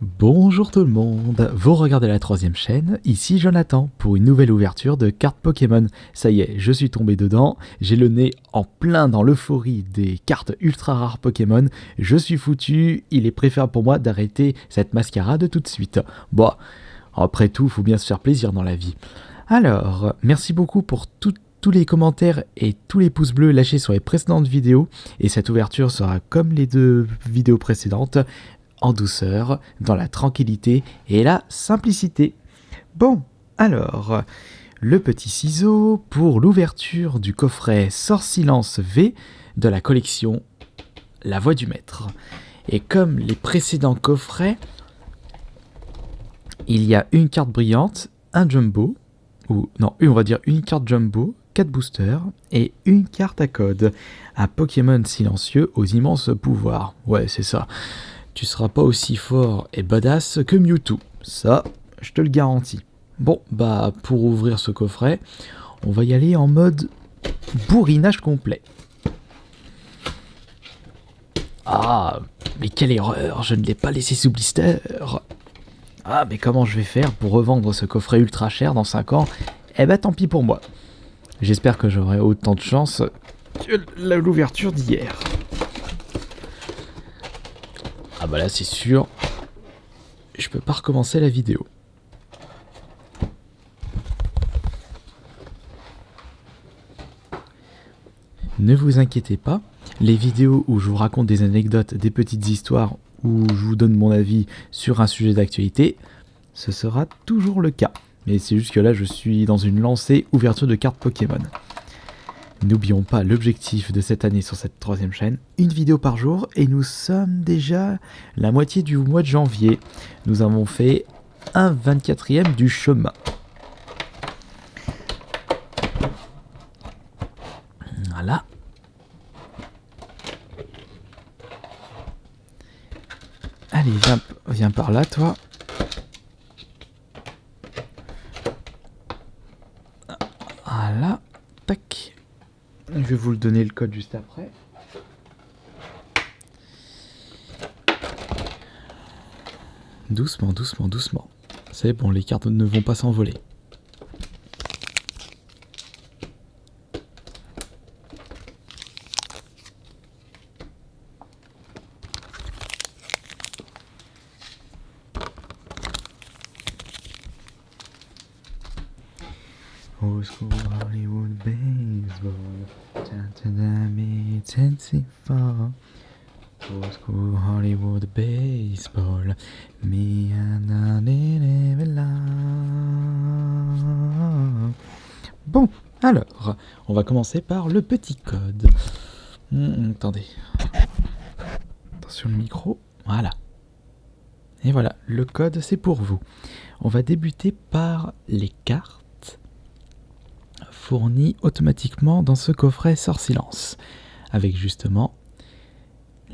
Bonjour tout le monde, vous regardez la troisième chaîne, ici Jonathan pour une nouvelle ouverture de cartes Pokémon. Ça y est, je suis tombé dedans, j'ai le nez en plein dans l'euphorie des cartes ultra rares Pokémon, je suis foutu, il est préférable pour moi d'arrêter cette mascarade tout de suite. Bon, après tout, faut bien se faire plaisir dans la vie. Alors, merci beaucoup pour tous les commentaires et tous les pouces bleus lâchés sur les précédentes vidéos, et cette ouverture sera comme les deux vidéos précédentes, en douceur, dans la tranquillité et la simplicité. Bon, alors, le petit ciseau pour l'ouverture du coffret Sort Silence V de la collection La Voix du Maître. Et comme les précédents coffrets, il y a une carte brillante, un jumbo, ou non, on va dire une carte jumbo, 4 boosters et une carte à code. Un Pokémon silencieux aux immenses pouvoirs. Ouais, c'est ça. Tu seras pas aussi fort et badass que Mewtwo. Ça, je te le garantis. Bon, bah, pour ouvrir ce coffret, on va y aller en mode bourrinage complet. Ah, mais quelle erreur, je ne l'ai pas laissé sous blister. Ah, mais comment je vais faire pour revendre ce coffret ultra cher dans 5 ans? Eh ben, tant pis pour moi. J'espère que j'aurai autant de chance que l'ouverture d'hier. Ah bah là c'est sûr, je peux pas recommencer la vidéo. Ne vous inquiétez pas, les vidéos où je vous raconte des anecdotes, des petites histoires, où je vous donne mon avis sur un sujet d'actualité, ce sera toujours le cas. Mais c'est juste que là je suis dans une lancée ouverture de cartes Pokémon. N'oublions pas l'objectif de cette année sur cette troisième chaîne, une vidéo par jour, et nous sommes déjà la moitié du mois de janvier. Nous avons fait un 24e du chemin. Voilà. Allez, viens par là, toi. Voilà. Tac. Je vais vous le donner le code juste après. Doucement, doucement, doucement. C'est bon, les cartes ne vont pas s'envoler. Old school Hollywood baseball, Old school Hollywood baseball, me and Bon, alors, on va commencer par le petit code. Attendez. Attention le micro, voilà. Et voilà, le code c'est pour vous. On va débuter par les cartes fourni automatiquement dans ce coffret Sort Silence, avec justement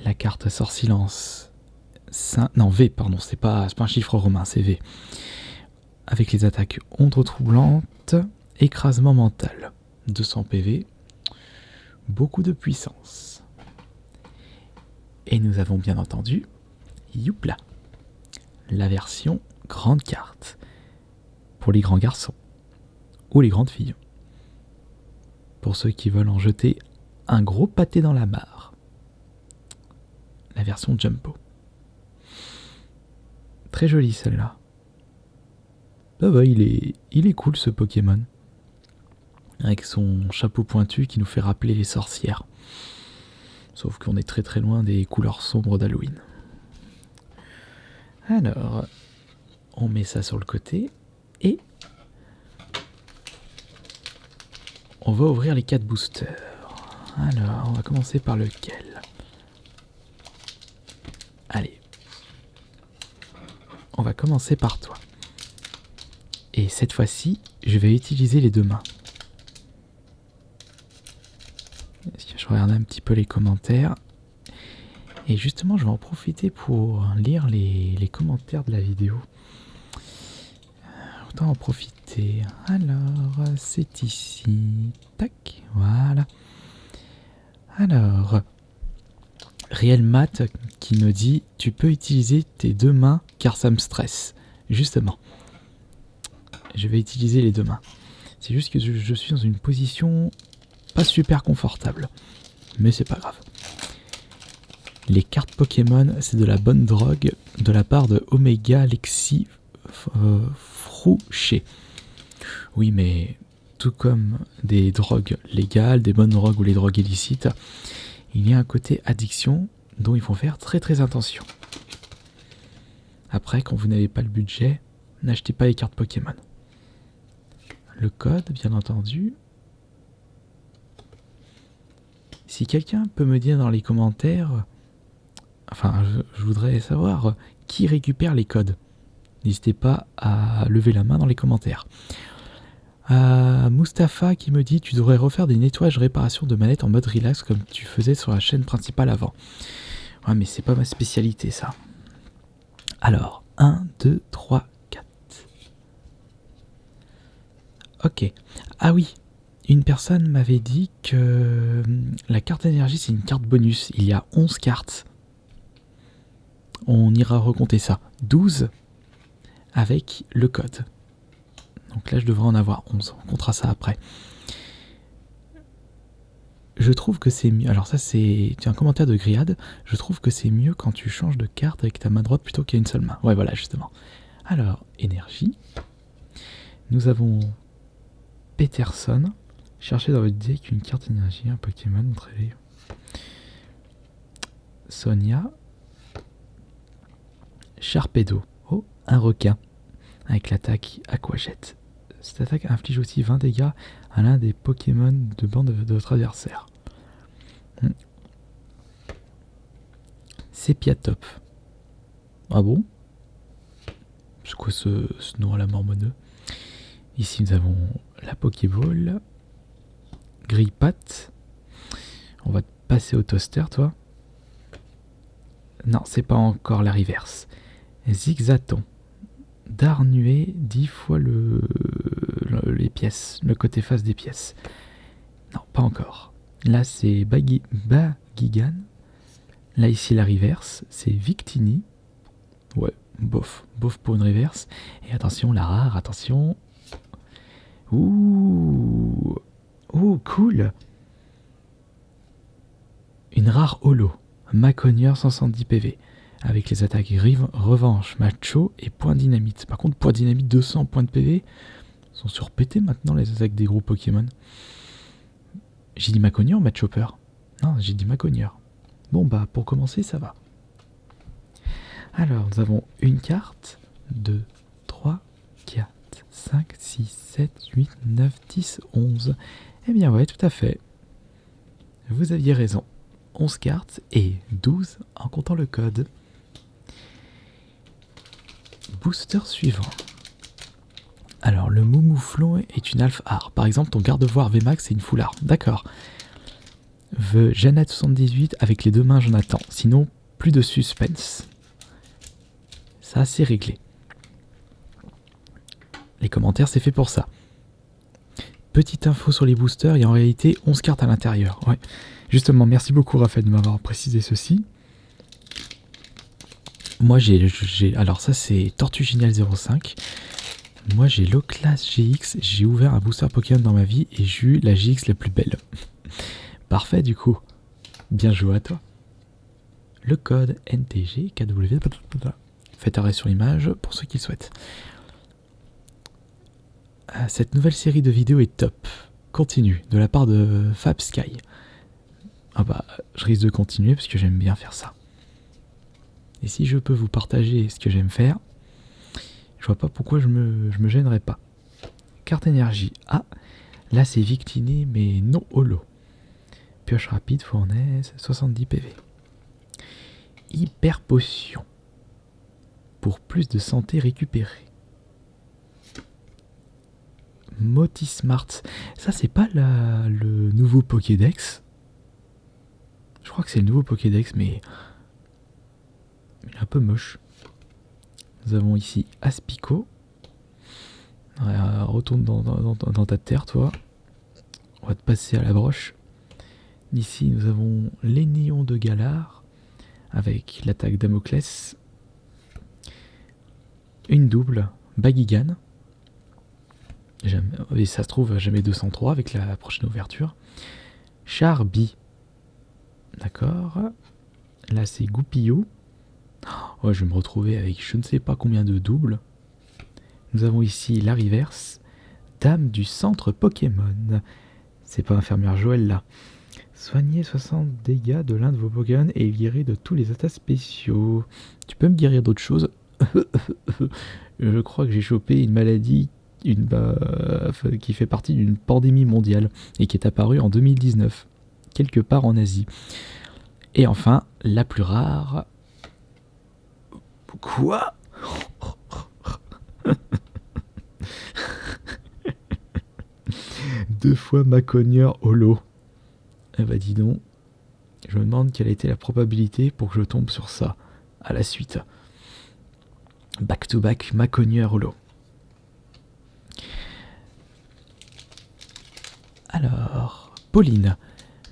la carte Sort Silence V, pardon, c'est pas un chiffre romain, c'est V, avec les attaques ombre troublante, écrasement mental, 200 PV, beaucoup de puissance. Et nous avons bien entendu Youpla, la version grande carte, pour les grands garçons, ou les grandes filles. Pour ceux qui veulent en jeter un gros pâté dans la mare. La version Jumbo. Très jolie celle-là. Ah bah il est cool ce Pokémon. Avec son chapeau pointu qui nous fait rappeler les sorcières. Sauf qu'on est très très loin des couleurs sombres d'Halloween. Alors, on met ça sur le côté et on va ouvrir les 4 boosters. Alors, on va commencer par lequel? Allez. On va commencer par toi. Et cette fois-ci, je vais utiliser les deux mains. Je regarde un petit peu les commentaires. Et justement, je vais en profiter pour lire les commentaires de la vidéo. Autant en profiter. Alors, c'est ici. Tac, voilà. Alors, Réel Math qui me dit tu peux utiliser tes deux mains car ça me stresse. Justement, je vais utiliser les deux mains. C'est juste que je suis dans une position pas super confortable. Mais c'est pas grave. Les cartes Pokémon, c'est de la bonne drogue de la part de Omega Lexi Frouché. Oui, mais tout comme des drogues légales, des bonnes drogues ou les drogues illicites, il y a un côté addiction dont il faut faire très très attention. Après, quand vous n'avez pas le budget, n'achetez pas les cartes Pokémon. Le code, bien entendu. Si quelqu'un peut me dire dans les commentaires, enfin, je voudrais savoir qui récupère les codes. N'hésitez pas à lever la main dans les commentaires. Mustapha qui me dit tu devrais refaire des nettoyages réparations de manettes en mode relax comme tu faisais sur la chaîne principale avant. Ouais, mais c'est pas ma spécialité ça. Alors, 1, 2, 3, 4. Ok. Ah oui, une personne m'avait dit que la carte énergie c'est une carte bonus. Il y a 11 cartes. On ira recompter ça. 12 avec le code. Donc là je devrais en avoir 11. On comptera ça après. Je trouve que c'est mieux. Alors ça c'est un commentaire de Griad. Je trouve que c'est mieux quand tu changes de carte avec ta main droite plutôt qu'à une seule main. Ouais voilà justement. Alors énergie. Nous avons Peterson. Cherchez dans votre deck une carte énergie, un Pokémon, montrez-les. Sonia. Sharpedo. Oh, un requin. Avec l'attaque Aquajet. Cette attaque inflige aussi 20 dégâts à l'un des Pokémon de bande de votre adversaire. Sepiatop. Ah bon? C'est quoi ce nom à la mormoneux? Ici nous avons la Pokéball. Grille-patte. On va te passer au toaster, toi. Non, c'est pas encore la reverse. Zigzaton. Darnué 10 fois les pièces, le côté face des pièces. Non, pas encore. Là, c'est Bagigan. Là, ici, la reverse, c'est Victini. Ouais, bof. Bof pour une reverse. Et attention, la rare, attention. Ouh. Oh, cool. Une rare holo. Maconier 170 PV. Avec les attaques revanche, macho et point dynamite. Par contre, point dynamite 200 points de PV sont surpétés maintenant les attaques des gros Pokémon. J'ai dit Maconier ou Machopper? Non, j'ai dit Maconier. Bon bah pour commencer ça va. Alors nous avons une carte, 2, 3, 4, 5, 6, 7, 8, 9, 10, 11. Eh bien ouais, tout à fait. Vous aviez raison. 11 cartes et 12 en comptant le code. Booster suivant. Alors, le Moumouflon est une Alpha Art. Par exemple, ton garde-voire VMAX, c'est une Full Art. D'accord. Jeannette 78 avec les deux mains, j'en attends. Sinon, plus de suspense. Ça, c'est réglé. Les commentaires, c'est fait pour ça. Petite info sur les boosters, il y a en réalité 11 cartes à l'intérieur. Ouais. Justement, merci beaucoup Raphaël de m'avoir précisé ceci. Moi alors ça c'est Tortue Géniale 05. Moi j'ai l'O-Class GX, j'ai ouvert un booster Pokémon dans ma vie et j'ai eu la GX la plus belle. Parfait du coup. Bien joué à toi. Le code NTG KW. Faites arrêt sur l'image pour ceux qui le souhaitent. Cette nouvelle série de vidéos est top. Continue de la part de Fab Sky. Ah bah je risque de continuer parce que j'aime bien faire ça. Et si je peux vous partager ce que j'aime faire, je vois pas pourquoi je me gênerais pas. Carte énergie. Ah, là c'est Victini mais non holo. Pioche rapide, fournaise, 70 PV. Hyper potion. Pour plus de santé récupérée. Motismart. Ça c'est pas le nouveau Pokédex. Je crois que c'est le nouveau Pokédex mais... il est un peu moche. Nous avons ici Aspico. Retourne dans ta terre, toi. On va te passer à la broche. Ici, nous avons les néons de Galar. avec l'attaque Damoclès. Une double, Bagigan. Et ça se trouve jamais 203 avec la prochaine ouverture. Charby. D'accord. Là c'est Goupillou. Oh, je vais me retrouver avec je ne sais pas combien de doubles. Nous avons ici la reverse. Dame du centre Pokémon. C'est pas infirmière Joël là. Soignez 60 dégâts de l'un de vos Pokémon et guérir de tous les attaques spéciaux. Tu peux me guérir d'autres choses? Je crois que j'ai chopé une maladie qui fait partie d'une pandémie mondiale et qui est apparue en 2019, quelque part en Asie. Et enfin, la plus rare. Quoi? Deux fois Macogneur Holo. Eh bah dis donc, je me demande quelle était la probabilité pour que je tombe sur ça à la suite. Back to back Macogneur Holo. Alors, Pauline,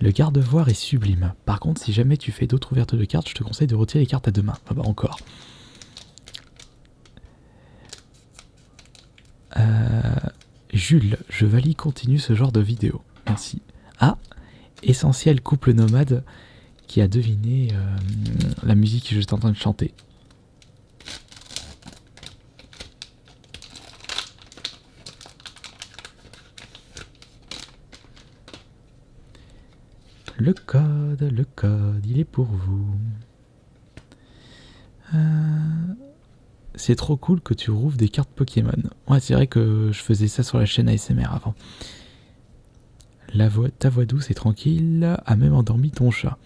le garde-voir est sublime. Par contre, si jamais tu fais d'autres ouvertures de cartes, je te conseille de retirer les cartes à deux mains. Ah bah encore. Jules, je valide continue ce genre de vidéo. Merci. Ah, Essentiel couple nomade qui a deviné la musique que j'étais en train de chanter. Le code, il est pour vous. C'est trop cool que tu rouvres des cartes Pokémon. Ouais, c'est vrai que je faisais ça sur la chaîne ASMR avant. Ta voix douce et tranquille a même endormi ton chat.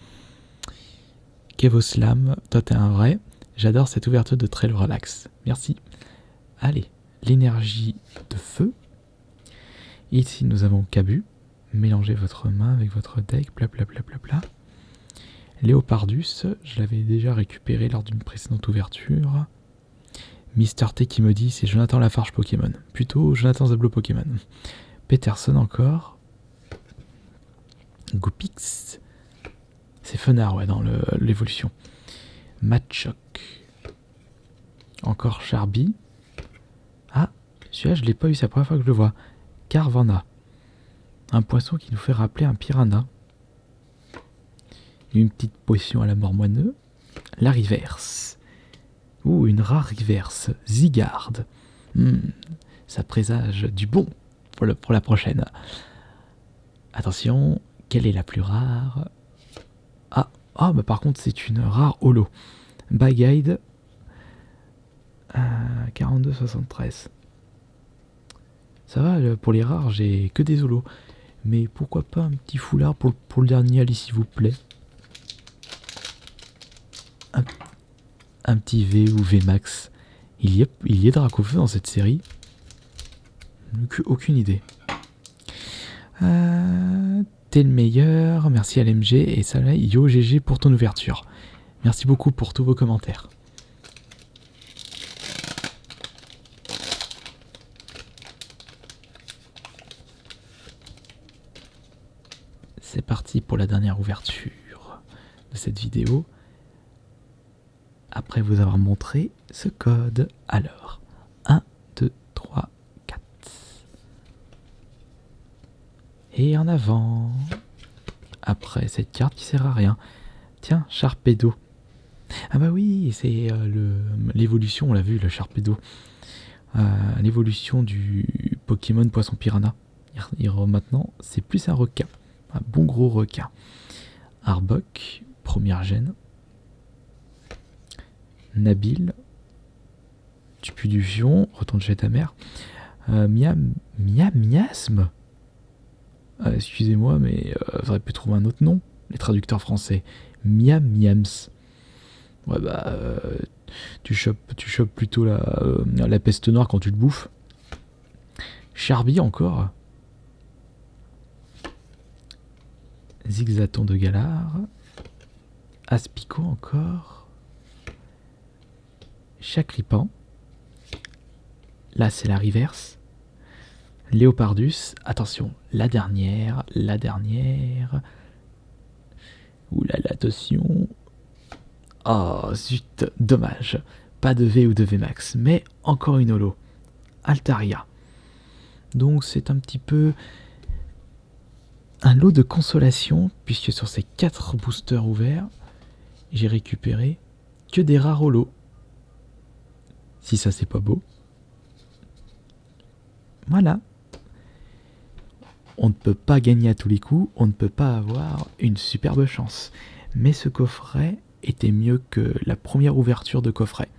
Kevoslam, toi t'es un vrai. J'adore cette ouverture de trail relax. Merci. Allez, l'énergie de feu. Ici nous avons Cabu. Mélangez votre main avec votre deck, blablabla. Léopardus, je l'avais déjà récupéré lors d'une précédente ouverture. Mister T qui me dit c'est Jonathan Lafarge Pokémon. Plutôt Jonathan Zablo Pokémon. Peterson encore. Goopix. C'est Fenard, ouais, dans l'évolution. Matchok. Encore Charby. Ah, celui-là, je l'ai pas eu, c'est la première fois que je le vois. Carvana. Un poisson qui nous fait rappeler un piranha. Une petite potion à la mormoineux. La reverse. Ouh, une rare reverse. Zygarde. Ça présage du bon pour la prochaine. Attention, quelle est la plus rare? Ah, bah par contre, c'est une rare holo. Baguide 42,73. Ça va, pour les rares, j'ai que des holos. Mais pourquoi pas un petit foulard pour le dernier, allez, s'il vous plaît. Un petit V ou V Max. Il y est Dracofeu dans cette série. Aucune idée. T'es le meilleur. Merci à l'MG et Salah Yo GG pour ton ouverture. Merci beaucoup pour tous vos commentaires. C'est parti pour la dernière ouverture de cette vidéo. Après vous avoir montré ce code. Alors, 1, 2, 3, 4. Et en avant. Après cette carte qui sert à rien. Tiens, Sharpedo. Ah bah oui, c'est l'évolution, on l'a vu, le Sharpedo. L'évolution du Pokémon Poisson Piranha. Maintenant, c'est plus un requin. Un bon gros requin. Arbok, première gêne. Nabil, tu pues du fion, retourne chez ta mère. Miasme. Excusez-moi, mais j'aurais pu trouver un autre nom. Les traducteurs français. Miams. Ouais bah, tu chopes plutôt la peste noire quand tu le bouffes. Charby encore. Zigzaton de Galar. Aspico encore. Chaclipan. Là c'est la reverse. Léopardus. Attention, la dernière. Oulala, attention. Oh zut, dommage. Pas de V ou de VMAX, mais encore une holo. Altaria. Donc c'est un petit peu un lot de consolation, puisque sur ces 4 boosters ouverts, j'ai récupéré que des rares holos. Si ça c'est pas beau. Voilà. On ne peut pas gagner à tous les coups, on ne peut pas avoir une superbe chance. Mais ce coffret était mieux que la première ouverture de coffret.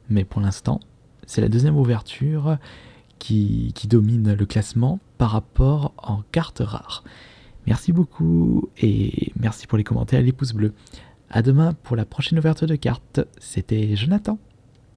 Mais pour l'instant, c'est la deuxième ouverture qui domine le classement par rapport en cartes rares. Merci beaucoup et merci pour les commentaires et les pouces bleus. À demain pour la prochaine ouverture de cartes. C'était Jonathan.